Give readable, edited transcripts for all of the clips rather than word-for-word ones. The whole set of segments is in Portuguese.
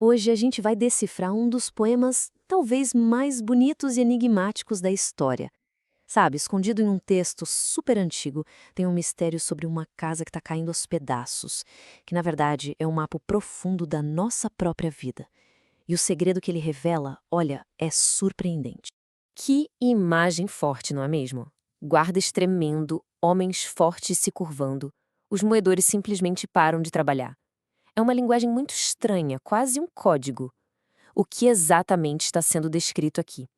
Hoje a gente vai decifrar um dos poemas talvez mais bonitos e enigmáticos da história. Sabe, escondido em um texto super antigo, tem um mistério sobre uma casa que está caindo aos pedaços, que na verdade é um mapa profundo da nossa própria vida. E o segredo que ele revela, olha, é surpreendente. Que imagem forte, não é mesmo? Guardas tremendo, homens fortes se curvando. Os moedores simplesmente param de trabalhar. É uma linguagem muito estranha, quase um código. O que exatamente está sendo descrito aqui?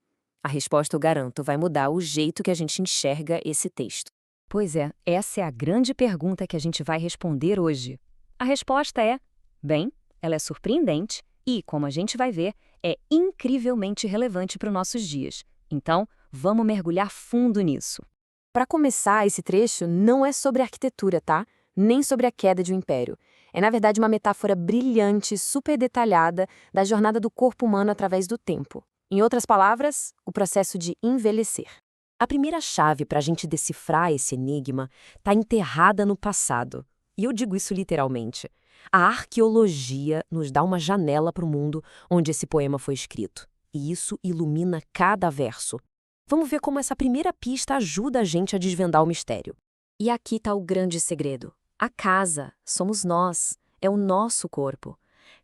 A resposta, eu garanto, vai mudar o jeito que a gente enxerga esse texto. Pois é, essa é a grande pergunta que a gente vai responder hoje. A resposta é: bem, ela é surpreendente e, como a gente vai ver, é incrivelmente relevante para os nossos dias. Então, vamos mergulhar fundo nisso. Para começar, esse trecho não é sobre arquitetura, tá? Nem sobre a queda de um império. É, na verdade, uma metáfora brilhante, super detalhada da jornada do corpo humano através do tempo. Em outras palavras, o processo de envelhecer. A primeira chave para a gente decifrar esse enigma está enterrada no passado. E eu digo isso literalmente. A arqueologia nos dá uma janela para o mundo onde esse poema foi escrito. E isso ilumina cada verso. Vamos ver como essa primeira pista ajuda a gente a desvendar o mistério. E aqui está o grande segredo. A casa somos nós, é o nosso corpo.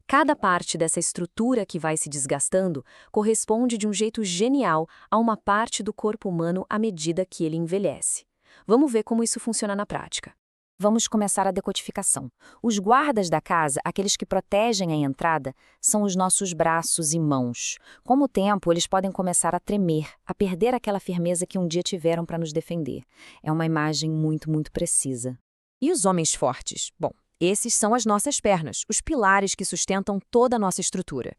Cada parte dessa estrutura que vai se desgastando corresponde de um jeito genial a uma parte do corpo humano à medida que ele envelhece. Vamos ver como isso funciona na prática. Vamos começar a decodificação. Os guardas da casa, aqueles que protegem a entrada, são os nossos braços e mãos. Com o tempo, eles podem começar a tremer, a perder aquela firmeza que um dia tiveram para nos defender. É uma imagem muito, muito precisa. E os homens fortes? Bom, esses são as nossas pernas, os pilares que sustentam toda a nossa estrutura.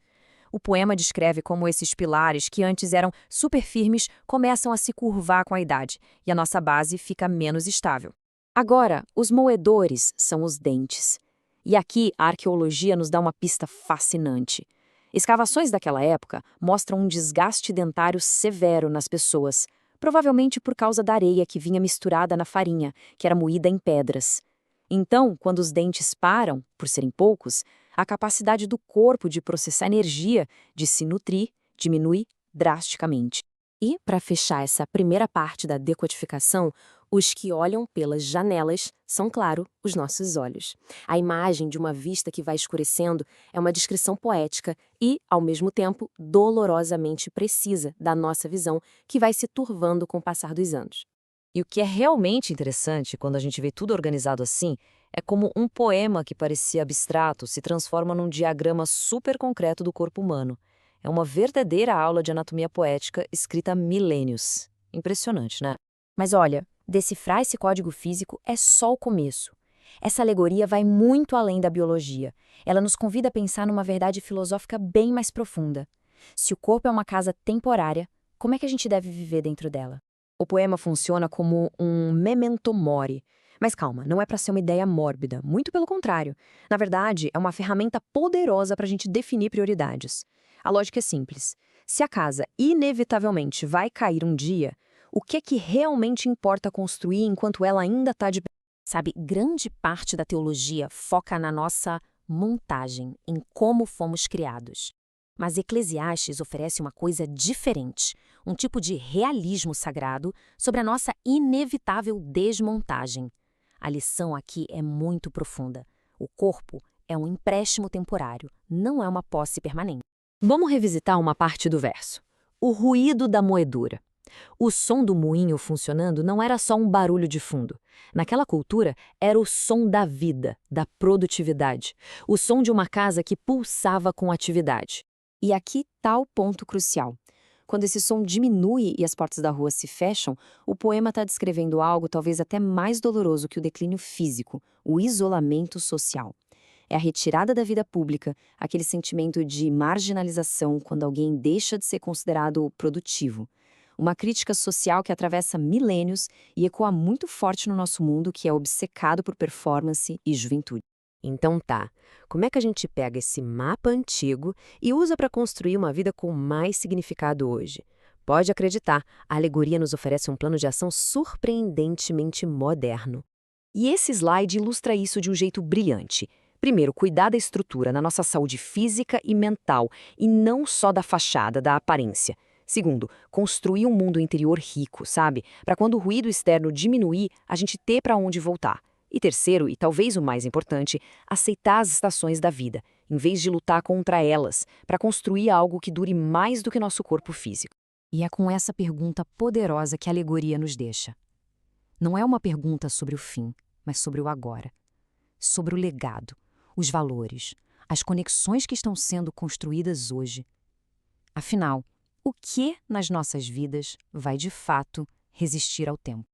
O poema descreve como esses pilares, que antes eram super firmes, começam a se curvar com a idade, e a nossa base fica menos estável. Agora, os moedores são os dentes. E aqui a arqueologia nos dá uma pista fascinante. Escavações daquela época mostram um desgaste dentário severo nas pessoas, provavelmente por causa da areia que vinha misturada na farinha, que era moída em pedras. Então, quando os dentes param, por serem poucos, a capacidade do corpo de processar energia, de se nutrir, diminui drasticamente. E, para fechar essa primeira parte da decodificação, os que olham pelas janelas são, claro, os nossos olhos. A imagem de uma vista que vai escurecendo é uma descrição poética e, ao mesmo tempo, dolorosamente precisa da nossa visão, que vai se turvando com o passar dos anos. E o que é realmente interessante quando a gente vê tudo organizado assim é como um poema que parecia abstrato se transforma num diagrama super concreto do corpo humano. É uma verdadeira aula de anatomia poética escrita há milênios. Impressionante, né? Mas olha, decifrar esse código físico é só o começo. Essa alegoria vai muito além da biologia. Ela nos convida a pensar numa verdade filosófica bem mais profunda. Se o corpo é uma casa temporária, como é que a gente deve viver dentro dela? O poema funciona como um memento mori. Mas calma, não é para ser uma ideia mórbida, muito pelo contrário. Na verdade, é uma ferramenta poderosa para a gente definir prioridades. A lógica é simples. Se a casa inevitavelmente vai cair um dia, o que é que realmente importa construir enquanto ela ainda está de pé? Sabe, grande parte da teologia foca na nossa montagem, em como fomos criados. Mas Eclesiastes oferece uma coisa diferente, um tipo de realismo sagrado sobre a nossa inevitável desmontagem. A lição aqui é muito profunda. O corpo é um empréstimo temporário, não é uma posse permanente. Vamos revisitar uma parte do verso. O ruído da moedura. O som do moinho funcionando não era só um barulho de fundo. Naquela cultura, era o som da vida, da produtividade. O som de uma casa que pulsava com atividade. E aqui está o ponto crucial. Quando esse som diminui e as portas da rua se fecham, o poema está descrevendo algo talvez até mais doloroso que o declínio físico, o isolamento social. É a retirada da vida pública, aquele sentimento de marginalização quando alguém deixa de ser considerado produtivo. Uma crítica social que atravessa milênios e ecoa muito forte no nosso mundo, que é obcecado por performance e juventude. Então tá, como é que a gente pega esse mapa antigo e usa para construir uma vida com mais significado hoje? Pode acreditar, a alegoria nos oferece um plano de ação surpreendentemente moderno. E esse slide ilustra isso de um jeito brilhante. Primeiro, cuidar da estrutura, na nossa saúde física e mental, e não só da fachada, da aparência. Segundo, construir um mundo interior rico, sabe? Para quando o ruído externo diminuir, a gente ter para onde voltar. E terceiro, e talvez o mais importante, aceitar as estações da vida, em vez de lutar contra elas, para construir algo que dure mais do que nosso corpo físico. E é com essa pergunta poderosa que a alegoria nos deixa. Não é uma pergunta sobre o fim, mas sobre o agora. Sobre o legado, os valores, as conexões que estão sendo construídas hoje. Afinal, o que nas nossas vidas vai de fato resistir ao tempo?